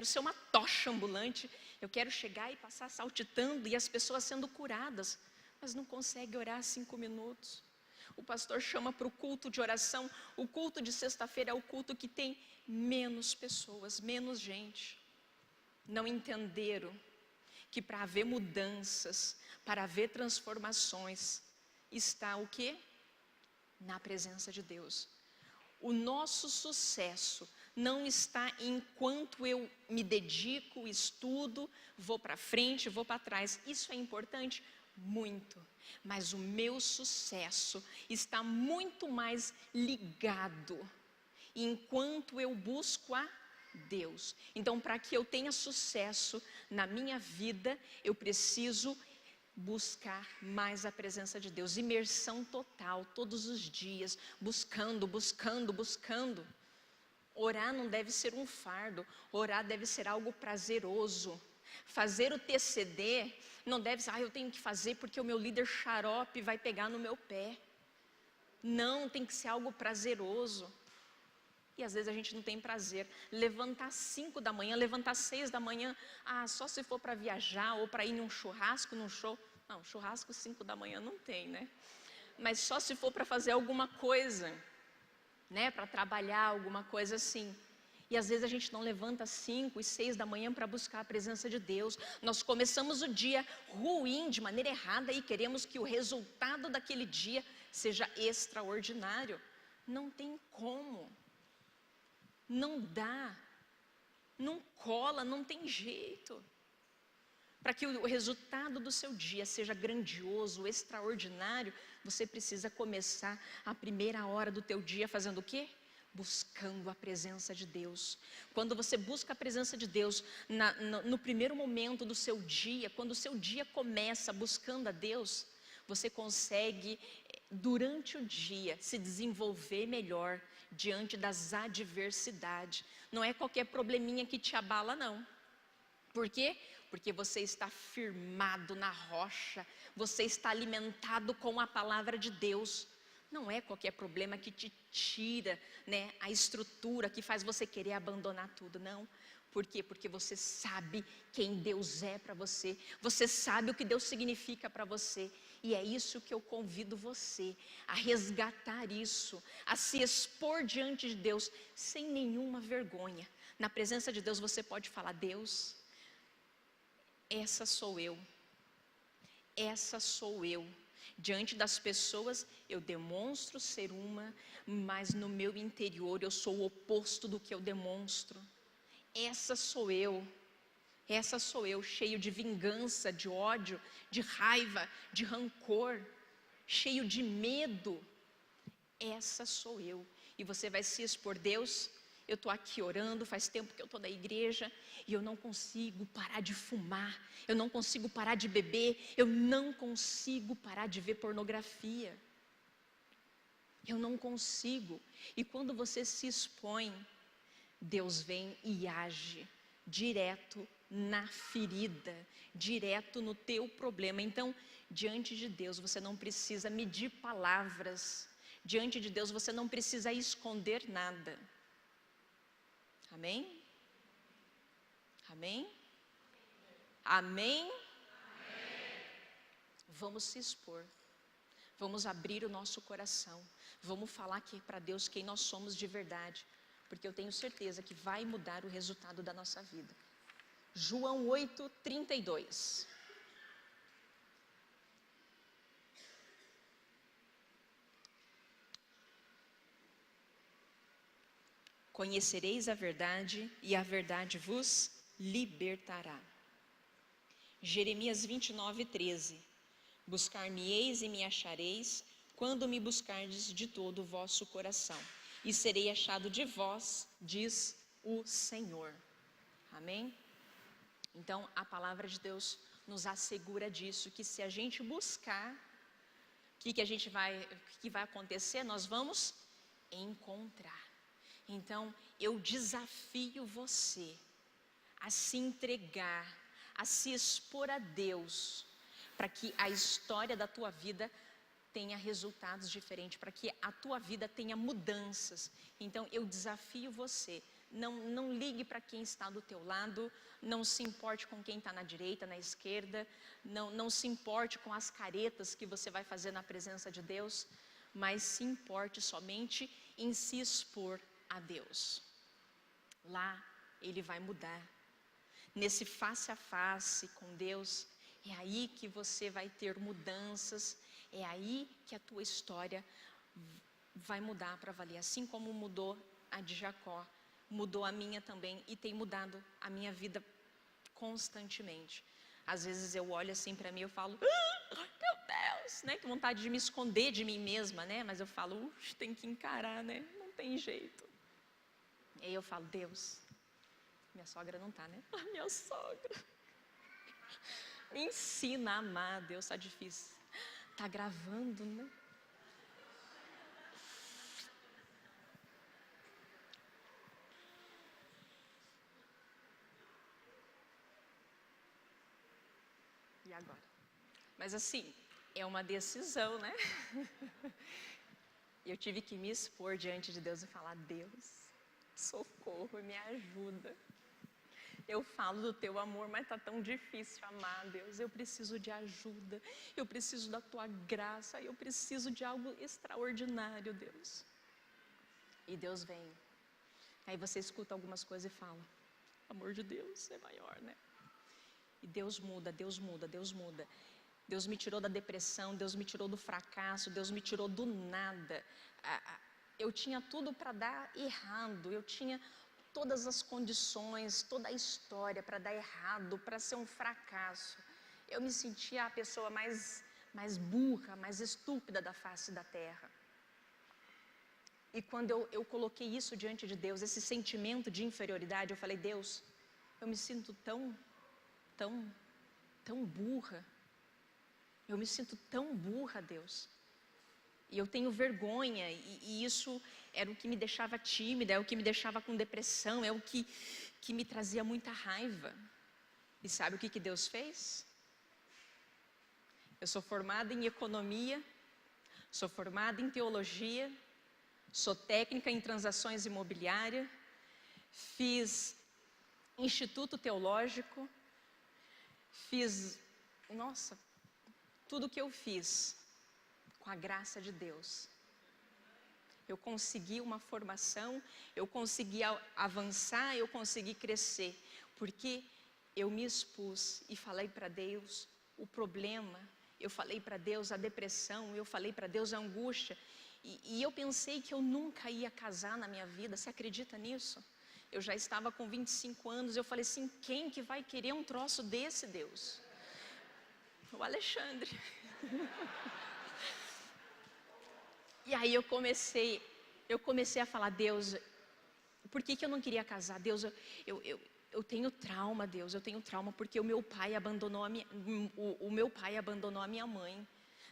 ser uma tocha ambulante. Eu quero chegar e passar saltitando e as pessoas sendo curadas, mas não consegue orar 5 minutos. O pastor chama para o culto de oração. O culto de sexta-feira é o culto que tem menos pessoas, menos gente. Não entenderam que para haver mudanças, para haver transformações, está o quê? Na presença de Deus. O nosso sucesso não está enquanto eu me dedico, estudo, vou para frente, vou para trás. Isso é importante? Muito. Mas o meu sucesso está muito mais ligado enquanto eu busco a Deus. Então, para que eu tenha sucesso na minha vida, eu preciso buscar mais a presença de Deus. Imersão total, todos os dias, buscando. Orar não deve ser um fardo, orar deve ser algo prazeroso. Fazer o TCD não deve ser, eu tenho que fazer porque o meu líder xarope vai pegar no meu pé. Não, tem que ser algo prazeroso. E às vezes a gente não tem prazer. Levantar às 5 da manhã, levantar às 6 da manhã, só se for para viajar ou para ir num churrasco, num show. Não, churrasco 5 da manhã não tem, né? Mas só se for para fazer alguma coisa, para trabalhar, alguma coisa assim. E às vezes a gente não levanta às 5 e 6 da manhã para buscar a presença de Deus. Nós começamos o dia ruim, de maneira errada, e queremos que o resultado daquele dia seja extraordinário. Não tem como. Não dá. Não cola, não tem jeito. Para que o resultado do seu dia seja grandioso, extraordinário, você precisa começar a primeira hora do teu dia fazendo o quê? Buscando a presença de Deus. Quando você busca a presença de Deus no primeiro momento do seu dia, quando o seu dia começa buscando a Deus, você consegue, durante o dia, se desenvolver melhor diante das adversidades. Não é qualquer probleminha que te abala, não. Por quê? Porque você está firmado na rocha, você está alimentado com a palavra de Deus. Não é qualquer problema que te tira, né, a estrutura, que faz você querer abandonar tudo, não. Por quê? Porque você sabe quem Deus é para você, você sabe o que Deus significa para você, e é isso que eu convido você a resgatar isso, a se expor diante de Deus sem nenhuma vergonha. Na presença de Deus você pode falar: Deus, essa sou eu, essa sou eu. Diante das pessoas eu demonstro ser uma, mas no meu interior eu sou o oposto do que eu demonstro. Essa sou eu, cheio de vingança, de ódio, de raiva, de rancor, cheio de medo. Essa sou eu. E você vai se expor: Deus, eu estou aqui orando, faz tempo que eu estou na igreja e eu não consigo parar de fumar, eu não consigo parar de beber, eu não consigo parar de ver pornografia, eu não consigo. E quando você se expõe, Deus vem e age direto na ferida, direto no teu problema. Então, diante de Deus você não precisa medir palavras, diante de Deus você não precisa esconder nada. Amém? Amém? Amém? Amém? Vamos se expor, vamos abrir o nosso coração, vamos falar aqui para Deus quem nós somos de verdade, porque eu tenho certeza que vai mudar o resultado da nossa vida. João 8:32. Conhecereis a verdade e a verdade vos libertará. Jeremias 29:13. Buscar-me-eis e me achareis, quando me buscardes de todo o vosso coração, e serei achado de vós, diz o Senhor. Amém? Então a palavra de Deus nos assegura disso, que se a gente buscar, o que vai acontecer? Nós vamos encontrar. Então eu desafio você a se entregar, a se expor a Deus, para que a história da tua vida tenha resultados diferentes, para que a tua vida tenha mudanças. Então eu desafio você, não ligue para quem está do teu lado, não se importe com quem está na direita, na esquerda, não se importe com as caretas que você vai fazer na presença de Deus, mas se importe somente em se expor a Deus. Lá Ele vai mudar. Nesse face a face com Deus, é aí que você vai ter mudanças, é aí que a tua história vai mudar para valer. Assim como mudou a de Jacó, mudou a minha também, e tem mudado a minha vida constantemente. Às vezes eu olho assim para mim e eu falo: meu Deus, né? Que vontade de me esconder de mim mesma, né? Mas eu falo: tem que encarar, né? Não tem jeito. E aí eu falo: Deus, minha sogra não tá, né? Minha sogra, me ensina a amar. Deus, tá difícil. Tá gravando, né? E agora? Mas assim, é uma decisão, né? Eu tive que me expor diante de Deus e falar: Deus, socorro, me ajuda. Eu falo do teu amor, mas está tão difícil amar, Deus. Eu preciso de ajuda, eu preciso da tua graça, eu preciso de algo extraordinário, Deus. E Deus vem. Aí você escuta algumas coisas e fala: o amor de Deus é maior, né? E Deus muda, Deus muda, Deus muda. Deus me tirou da depressão, Deus me tirou do fracasso, Deus me tirou do nada. Eu tinha tudo para dar errado, eu tinha todas as condições, toda a história para dar errado, para ser um fracasso. Eu me sentia a pessoa mais burra, mais estúpida da face da terra. E quando eu coloquei isso diante de Deus, esse sentimento de inferioridade, eu falei: Deus, eu me sinto tão burra. Eu me sinto tão burra, Deus. E eu tenho vergonha, e isso era o que me deixava tímida, é o que me deixava com depressão, é o que me trazia muita raiva. E sabe o que Deus fez? Eu sou formada em economia, sou formada em teologia, sou técnica em transações imobiliárias, fiz instituto teológico, fiz, nossa, tudo que eu fiz, com a graça de Deus. Eu consegui uma formação, eu consegui avançar, eu consegui crescer, porque eu me expus e falei para Deus o problema, eu falei para Deus a depressão, eu falei para Deus a angústia, e eu pensei que eu nunca ia casar na minha vida. Você acredita nisso? Eu já estava com 25 anos, eu falei assim: quem que vai querer um troço desse, Deus? O Alexandre. E aí eu comecei a falar: Deus, por que eu não queria casar? Deus, eu tenho trauma, Deus, eu tenho trauma porque o meu pai abandonou a minha mãe.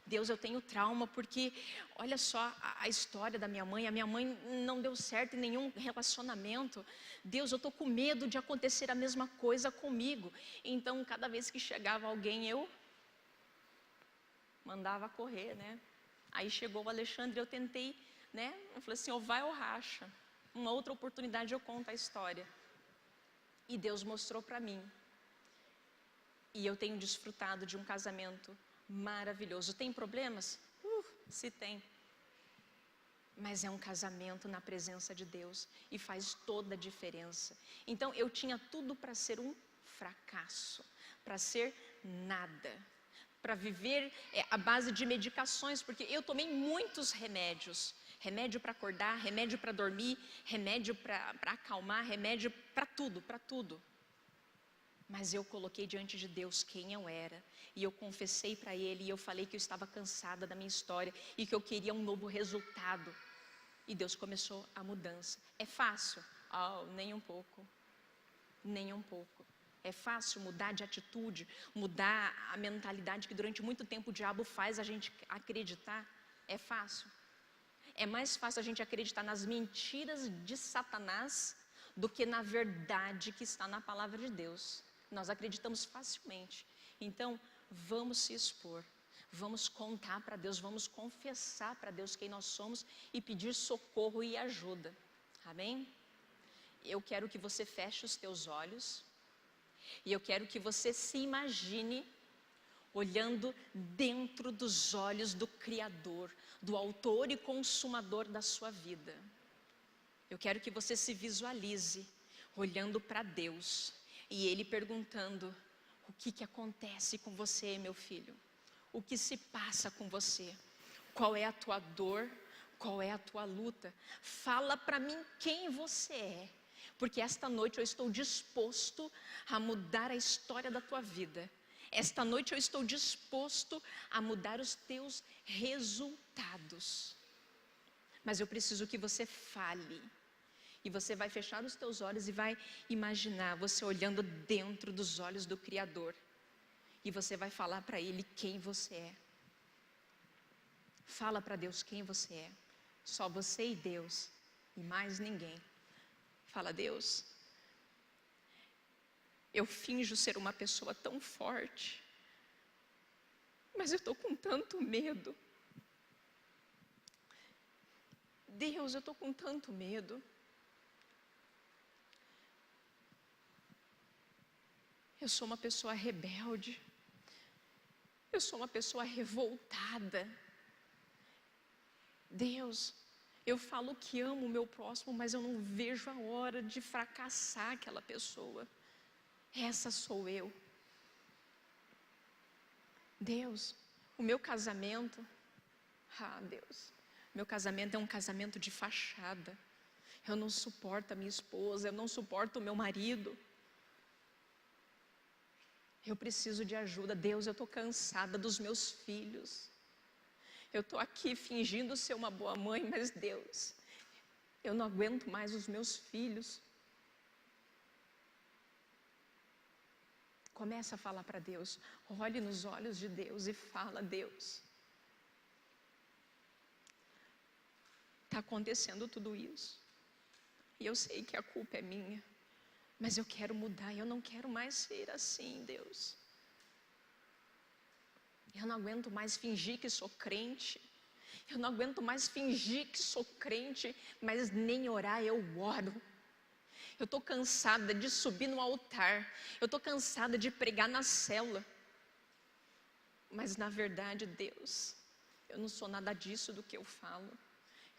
Deus, eu tenho trauma porque, olha só a história da minha mãe. A minha mãe não deu certo em nenhum relacionamento. Deus, eu estou com medo de acontecer a mesma coisa comigo. Então, cada vez que chegava alguém, eu mandava correr, né? Aí chegou o Alexandre, eu tentei, né? Eu falei assim: ou vai ou racha. Uma outra oportunidade eu conto a história. E Deus mostrou para mim. E eu tenho desfrutado de um casamento maravilhoso. Tem problemas? Se tem. Mas é um casamento na presença de Deus e faz toda a diferença. Então eu tinha tudo para ser um fracasso, para ser nada, para viver à base de medicações, porque eu tomei muitos remédios. Remédio para acordar, remédio para dormir, remédio para acalmar, remédio para tudo. Mas eu coloquei diante de Deus quem eu era, e eu confessei para Ele, e eu falei que eu estava cansada da minha história, e que eu queria um novo resultado. E Deus começou a mudança. É fácil? Nem um pouco. Nem um pouco. É fácil mudar de atitude, mudar a mentalidade que durante muito tempo o diabo faz a gente acreditar? É fácil. É mais fácil a gente acreditar nas mentiras de Satanás do que na verdade que está na palavra de Deus. Nós acreditamos facilmente. Então, vamos se expor, vamos contar para Deus, vamos confessar para Deus quem nós somos e pedir socorro e ajuda. Amém? Eu quero que você feche os teus olhos e eu quero que você se imagine olhando dentro dos olhos do Criador, do autor e consumador da sua vida. Eu quero que você se visualize olhando para Deus e Ele perguntando: o que acontece com você, meu filho? O que se passa com você? Qual é a tua dor? Qual é a tua luta? Fala para mim quem você é, porque esta noite eu estou disposto a mudar a história da tua vida. Esta noite eu estou disposto a mudar os teus resultados. Mas eu preciso que você fale. E você vai fechar os teus olhos e vai imaginar você olhando dentro dos olhos do Criador. E você vai falar para Ele quem você é. Fala para Deus quem você é. Só você e Deus, e mais ninguém. Fala: Deus, eu finjo ser uma pessoa tão forte, mas eu estou com tanto medo. Deus, eu estou com tanto medo. Eu sou uma pessoa rebelde. Eu sou uma pessoa revoltada. Deus, eu falo que amo o meu próximo, mas eu não vejo a hora de fracassar aquela pessoa. Essa sou eu. Deus, o meu casamento, Deus, meu casamento é um casamento de fachada. Eu não suporto a minha esposa, eu não suporto o meu marido. Eu preciso de ajuda. Deus, eu estou cansada dos meus filhos. Eu estou aqui fingindo ser uma boa mãe, mas Deus, Eu não aguento mais os meus filhos. Começa a falar para Deus. Olhe nos olhos de Deus e fala: Deus, está acontecendo tudo isso. E eu sei que a culpa é minha. Mas eu quero mudar. Eu não quero mais ser assim, Deus. Eu não aguento mais fingir que sou crente. Eu não aguento mais fingir que sou crente, mas nem orar eu oro. Eu estou cansada de subir no altar. Eu estou cansada de pregar na célula. Mas na verdade, Deus, eu não sou nada disso do que eu falo.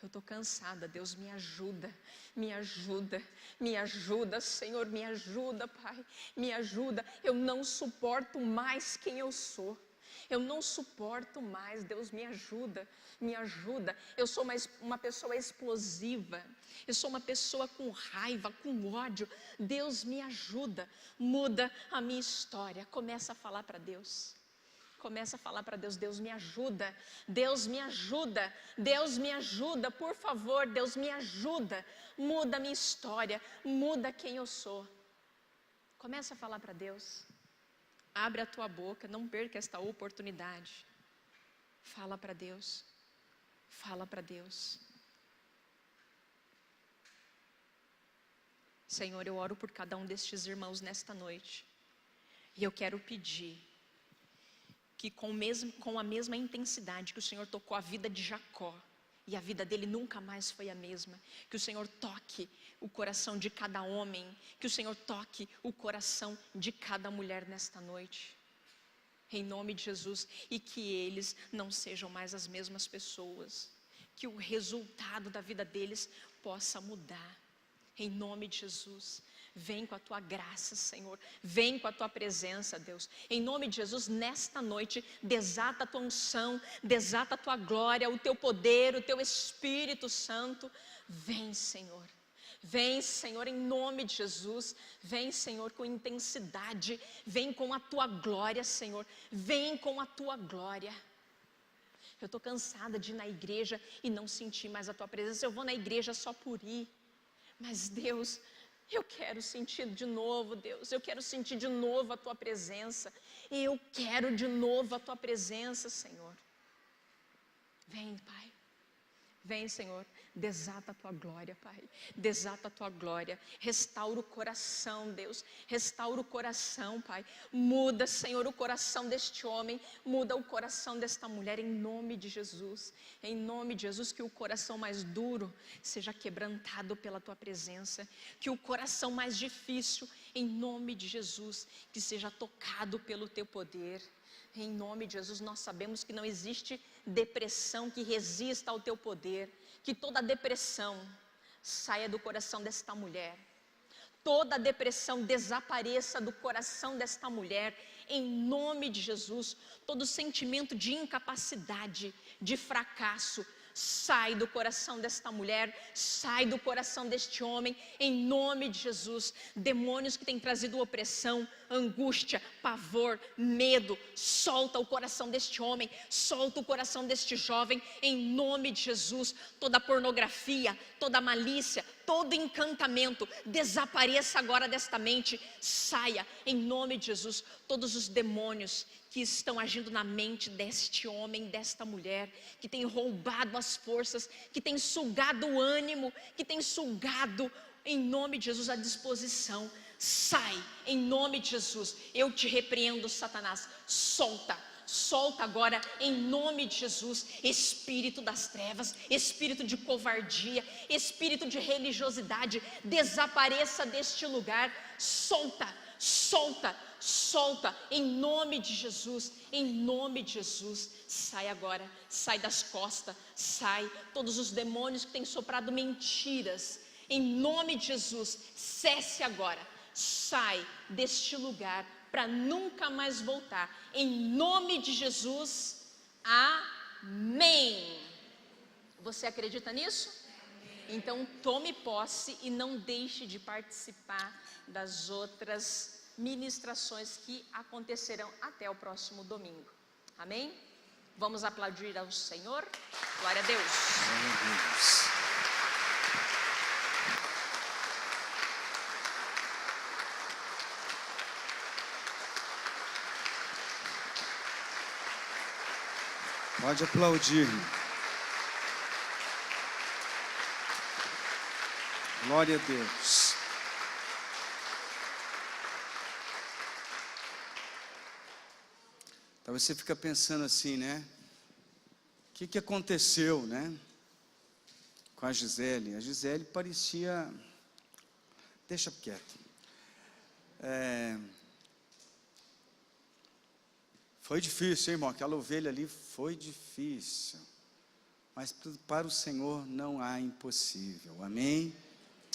Eu estou cansada, Deus, me ajuda, me ajuda, me ajuda, Senhor, me ajuda, Pai, me ajuda. Eu não suporto mais quem eu sou. Eu não suporto mais, Deus, me ajuda, me ajuda. Eu sou uma pessoa explosiva, eu sou uma pessoa com raiva, com ódio. Deus, me ajuda, muda a minha história. Começa a falar para Deus. Começa a falar para Deus: Deus me ajuda, Deus me ajuda, Deus me ajuda, por favor, Deus me ajuda. Muda a minha história, muda quem eu sou. Começa a falar para Deus. Abre a tua boca, não perca esta oportunidade. Fala para Deus, fala para Deus. Senhor, eu oro por cada um destes irmãos nesta noite. E eu quero pedir que com a mesma intensidade que o Senhor tocou a vida de Jacó, e a vida dele nunca mais foi a mesma, que o Senhor toque o coração de cada homem, que o Senhor toque o coração de cada mulher nesta noite, em nome de Jesus, e que eles não sejam mais as mesmas pessoas, que o resultado da vida deles possa mudar, em nome de Jesus. Vem com a tua graça, Senhor, vem com a tua presença, Deus, em nome de Jesus. Nesta noite, desata a tua unção, desata a tua glória, o teu poder, o teu Espírito Santo. Vem, Senhor, vem, Senhor, em nome de Jesus. Vem, Senhor, com intensidade, vem com a tua glória, Senhor, vem com a tua glória. Eu estou cansada de ir na igreja e não sentir mais a tua presença. Eu vou na igreja só por ir, mas Deus, eu quero sentir de novo, Deus, eu quero sentir de novo a tua presença, eu quero de novo a tua presença, Senhor. Vem, Pai, vem, Senhor, desata a tua glória, Pai, desata a tua glória, restaura o coração, Deus, restaura o coração, Pai, muda, Senhor, o coração deste homem, muda o coração desta mulher, em nome de Jesus, em nome de Jesus. Que o coração mais duro seja quebrantado pela tua presença, que o coração mais difícil, em nome de Jesus, que seja tocado pelo teu poder. Em nome de Jesus, nós sabemos que não existe depressão que resista ao teu poder, que toda depressão saia do coração desta mulher, toda depressão desapareça do coração desta mulher, em nome de Jesus. Todo sentimento de incapacidade, de fracasso, sai do coração desta mulher, sai do coração deste homem, em nome de Jesus. Demônios que têm trazido opressão, angústia, pavor, medo, solta o coração deste homem, solta o coração deste jovem, em nome de Jesus. Toda pornografia, toda malícia, todo encantamento, desapareça agora desta mente, saia, em nome de Jesus. Todos os demônios que estão agindo na mente deste homem, desta mulher, que tem roubado as forças, que tem sugado o ânimo, que tem sugado, em nome de Jesus, a disposição, sai, em nome de Jesus. Eu te repreendo, Satanás, solta, solta agora, em nome de Jesus. Espírito das trevas, espírito de covardia, espírito de religiosidade, desapareça deste lugar, solta, solta, solta, em nome de Jesus, em nome de Jesus. Sai agora, sai das costas, sai, todos os demônios que têm soprado mentiras, em nome de Jesus, cesse agora, sai deste lugar, para nunca mais voltar, em nome de Jesus, amém. Você acredita nisso? Então tome posse e não deixe de participar das outras ministrações que acontecerão até o próximo domingo, amém? Vamos aplaudir ao Senhor, glória a Deus. Glória a Deus. Pode aplaudir. Glória a Deus. Então você fica pensando assim, né? O que aconteceu, né? Com a Gisele. A Gisele parecia... Deixa quieto. Foi difícil, hein, irmão? Aquela ovelha ali foi difícil. Mas para o Senhor não há impossível. Amém?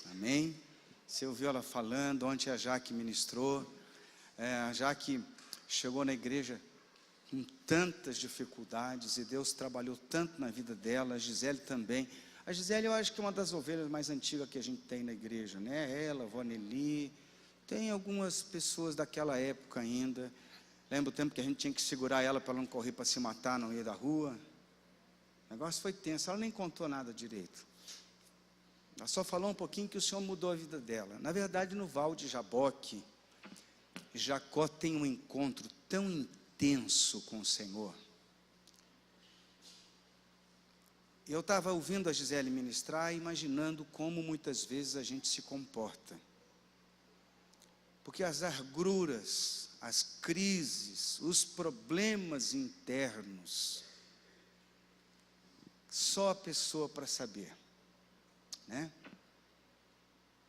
Amém? Você ouviu ela falando, ontem a Jaque ministrou. A Jaque chegou na igreja com tantas dificuldades e Deus trabalhou tanto na vida dela. A Gisele também. A Gisele eu acho que é uma das ovelhas mais antigas que a gente tem na igreja, né? Ela, a Vó Nelly, tem algumas pessoas daquela época ainda. Lembra o tempo que a gente tinha que segurar ela para ela não correr para se matar no meio da rua? O negócio foi tenso, ela nem contou nada direito. Ela só falou um pouquinho que o Senhor mudou a vida dela. Na verdade, no Val de Jaboque, Jacó tem um encontro tão intenso com o Senhor. Eu estava ouvindo a Gisele ministrar e imaginando como muitas vezes a gente se comporta. Porque as agruras, as crises, os problemas internos, só a pessoa para saber, né?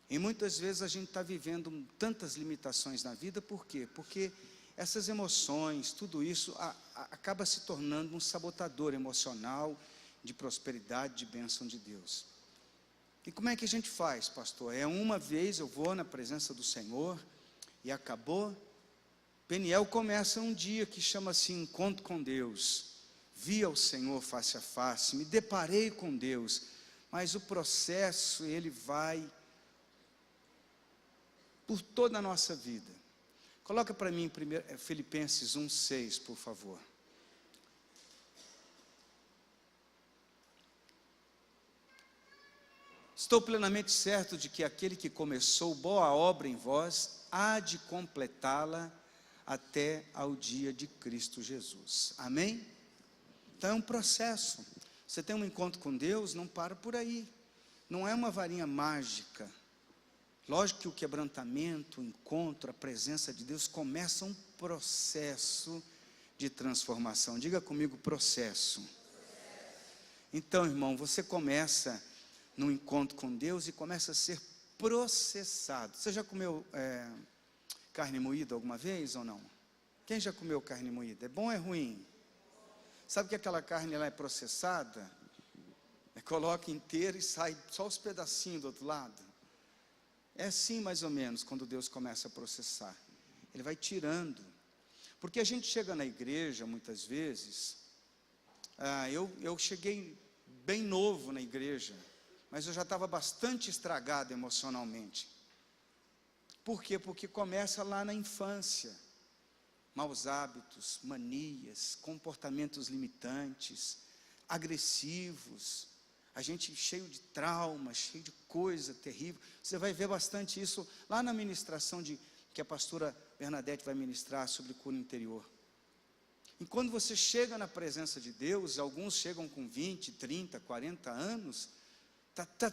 E muitas vezes a gente está vivendo tantas limitações na vida, por quê? Porque essas emoções, tudo isso acaba se tornando um sabotador emocional de prosperidade, de bênção de Deus. E como é que a gente faz, pastor? Uma vez eu vou na presença do Senhor e acabou? Peniel começa um dia que chama-se Encontro com Deus. Vi ao Senhor face a face, me deparei com Deus, mas o processo, ele vai por toda a nossa vida. Coloca para mim Filipenses 1:6, por favor. Estou plenamente certo de que aquele que começou boa obra em vós, há de completá-la até ao dia de Cristo Jesus. Amém? Então é um processo. Você tem um encontro com Deus, não para por aí. Não é uma varinha mágica. Lógico que o quebrantamento, o encontro, a presença de Deus começa um processo de transformação. Diga comigo, processo. Então, irmão, você começa no encontro com Deus e começa a ser processado. Você já comeu carne moída alguma vez ou não? Quem já comeu carne moída? É bom ou é ruim? Sabe que aquela carne ela é processada? Coloca inteira e sai só os pedacinhos do outro lado. É assim mais ou menos quando Deus começa a processar. Ele vai tirando. Porque a gente chega na igreja muitas vezes. Eu cheguei bem novo na igreja, mas eu já estava bastante estragado emocionalmente. Por quê? Porque começa lá na infância. Maus hábitos, manias, comportamentos limitantes, agressivos, a gente cheio de traumas, cheio de coisa terrível. Você vai ver bastante isso lá na ministração que a pastora Bernadette vai ministrar sobre cura interior. E quando você chega na presença de Deus, alguns chegam com 20, 30, 40 anos, está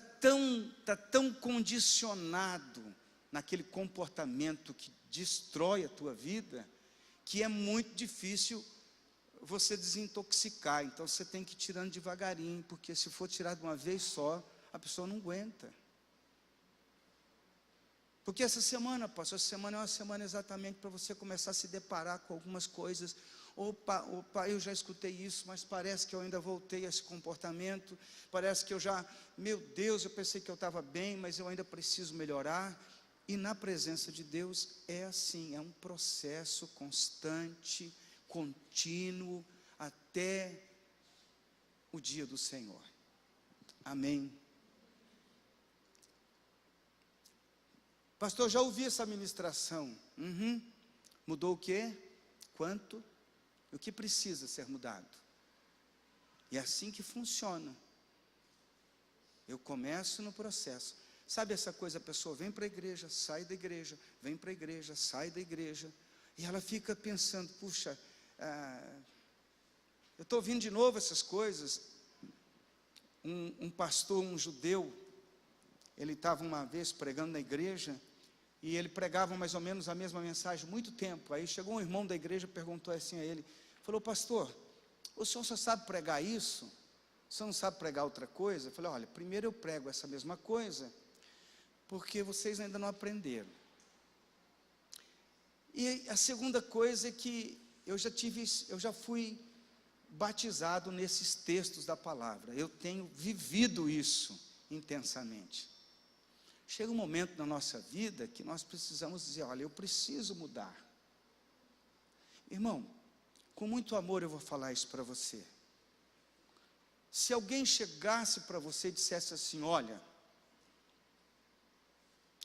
tão condicionado naquele comportamento que destrói a tua vida, que é muito difícil você desintoxicar. Então você tem que ir tirando devagarinho, porque se for tirar de uma vez só, a pessoa não aguenta. Porque essa semana, pastor, essa semana é uma semana exatamente para você começar a se deparar com algumas coisas. Opa, eu já escutei isso, mas parece que eu ainda voltei a esse comportamento. Parece que meu Deus, eu pensei que eu estava bem, mas eu ainda preciso melhorar. E na presença de Deus é assim, é um processo constante, contínuo, até o dia do Senhor. Amém. Pastor, já ouvi essa ministração. Mudou o quê? Quanto? O que precisa ser mudado? E é assim que funciona. Eu começo no processo. Sabe essa coisa, a pessoa vem para a igreja, sai da igreja, vem para a igreja, sai da igreja, e ela fica pensando, puxa, Eu estou ouvindo de novo essas coisas. Um pastor, um judeu, ele estava uma vez pregando na igreja, e ele pregava mais ou menos a mesma mensagem, muito tempo. Aí chegou um irmão da igreja, perguntou assim a ele, falou: pastor, o senhor só sabe pregar isso? O senhor não sabe pregar outra coisa? Eu falei: olha, primeiro eu prego essa mesma coisa, porque vocês ainda não aprenderam. E a segunda coisa é que eu já fui batizado nesses textos da palavra, eu tenho vivido isso intensamente. Chega um momento na nossa vida que nós precisamos dizer: olha, eu preciso mudar. Irmão, com muito amor eu vou falar isso para você. Se alguém chegasse para você e dissesse assim: olha,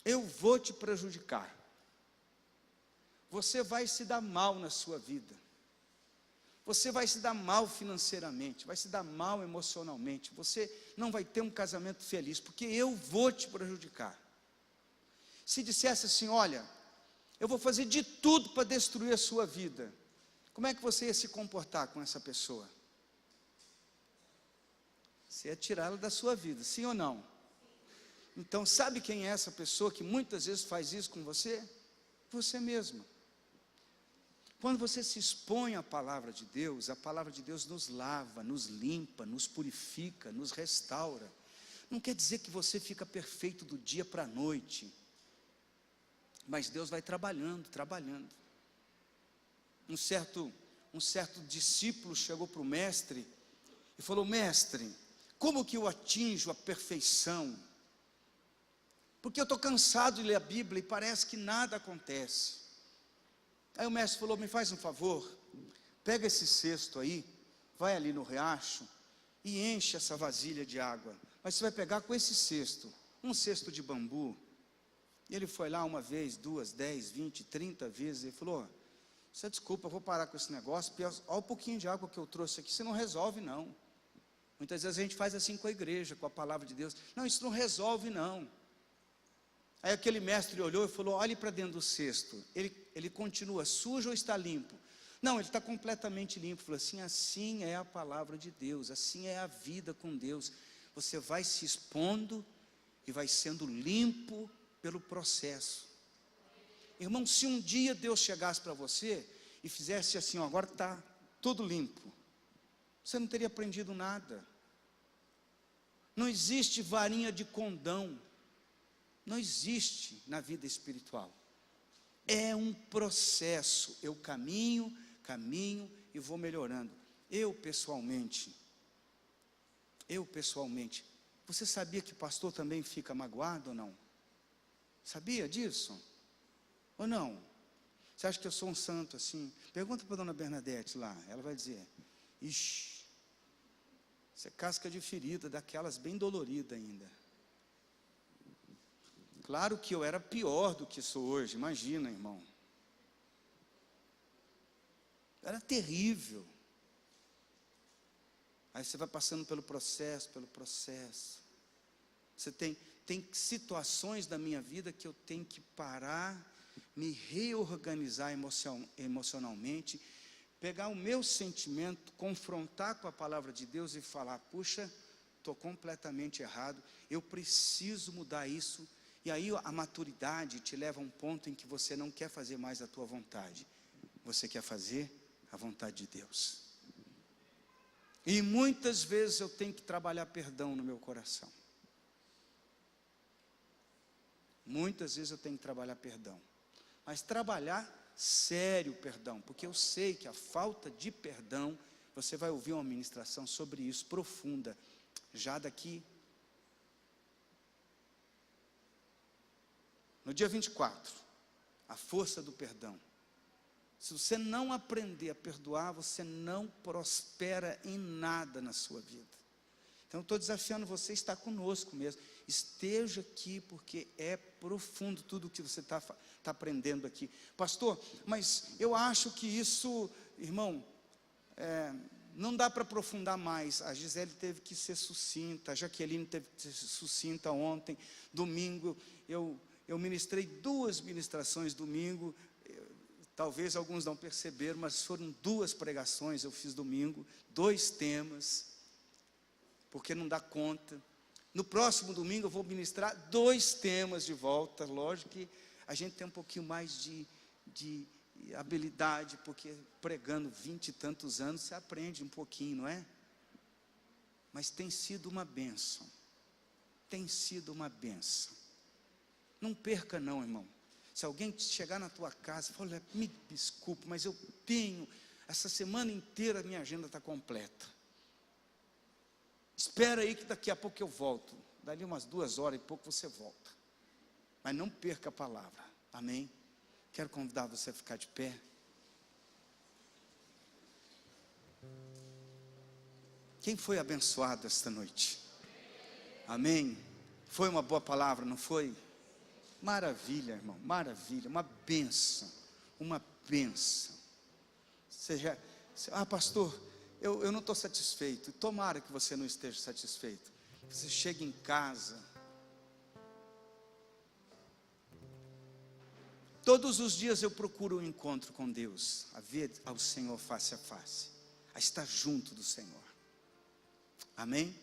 eu vou te prejudicar, você vai se dar mal na sua vida, você vai se dar mal financeiramente, vai se dar mal emocionalmente, você não vai ter um casamento feliz, porque eu vou te prejudicar. Se dissesse assim: olha, eu vou fazer de tudo para destruir a sua vida, como é que você ia se comportar com essa pessoa? Você ia tirá-la da sua vida, sim ou não? Então, sabe quem é essa pessoa que muitas vezes faz isso com você? Você mesmo. Quando você se expõe à palavra de Deus, a palavra de Deus nos lava, nos limpa, nos purifica, nos restaura. Não quer dizer que você fica perfeito do dia para a noite, mas Deus vai trabalhando. Um certo discípulo chegou para o mestre e falou: mestre, como que eu atinjo a perfeição? Porque eu estou cansado de ler a Bíblia e parece que nada acontece. Aí o mestre falou: me faz um favor, pega esse cesto aí, vai ali no riacho e enche essa vasilha de água, mas você vai pegar com esse cesto, um cesto de bambu. E ele foi lá uma vez, 2, 10, 20, 30 vezes, ele falou: você desculpa, eu vou parar com esse negócio, porque olha o pouquinho de água que eu trouxe aqui, você não resolve não. Muitas vezes a gente faz assim com a igreja, com a palavra de Deus: não, isso não resolve não. Aí aquele mestre olhou e falou: olhe para dentro do cesto, ele continua sujo ou está limpo? Não, ele está completamente limpo. Falou assim: assim é a palavra de Deus, assim é a vida com Deus, você vai se expondo e vai sendo limpo pelo processo. Irmão, se um dia Deus chegasse para você e fizesse assim: ó, agora está tudo limpo, você não teria aprendido nada. Não existe varinha de condão, não existe na vida espiritual. É um processo, eu caminho e vou melhorando. Eu pessoalmente, você sabia que pastor também fica magoado ou não? Sabia disso? Ou não? Você acha que eu sou um santo assim? Pergunta para a dona Bernadette lá, ela vai dizer: ixi, você é casca de ferida, daquelas bem dolorida ainda. Claro que eu era pior do que sou hoje, imagina, irmão. Era terrível. Aí você vai passando pelo processo. Você tem situações da minha vida que eu tenho que parar, me reorganizar emocionalmente, pegar o meu sentimento, confrontar com a palavra de Deus e falar: puxa, estou completamente errado, eu preciso mudar isso. E aí a maturidade te leva a um ponto em que você não quer fazer mais a tua vontade, você quer fazer a vontade de Deus. E muitas vezes eu tenho que trabalhar perdão no meu coração. Muitas vezes eu tenho que trabalhar perdão, mas trabalhar sério perdão, porque eu sei que a falta de perdão, você vai ouvir uma ministração sobre isso profunda, já daqui. No dia 24, a força do perdão. Se você não aprender a perdoar, você não prospera em nada na sua vida. Então eu estou desafiando você a estar conosco mesmo. Esteja aqui, porque é profundo tudo o que você está aprendendo aqui. Pastor, mas eu acho que isso, irmão, não dá para aprofundar mais. A Gisele teve que ser sucinta, a Jaqueline teve que ser sucinta ontem. Domingo, eu ministrei 2 ministrações domingo. Talvez alguns não perceberam, mas foram 2 pregações, eu fiz domingo, 2 temas, porque não dá conta. No próximo domingo eu vou ministrar 2 temas de volta. Lógico que a gente tem um pouquinho mais de habilidade, porque pregando 20 e tantos anos, você aprende um pouquinho, não é? Mas tem sido uma bênção, tem sido uma bênção. Não perca não, irmão. Se alguém chegar na tua casa e falar, olha, me desculpe, mas eu tenho, essa semana inteira a minha agenda está completa. Espera aí que daqui a pouco eu volto. Dali umas 2 horas e pouco você volta. Mas não perca a palavra, amém? Quero convidar você a ficar de pé. Quem foi abençoado esta noite? Amém? Foi uma boa palavra, não foi? Maravilha, irmão, maravilha, uma bênção, uma bênção. Pastor, eu não estou satisfeito. Tomara que você não esteja satisfeito. Você chega em casa, todos os dias eu procuro um encontro com Deus, a ver ao Senhor face a face, a estar junto do Senhor, amém?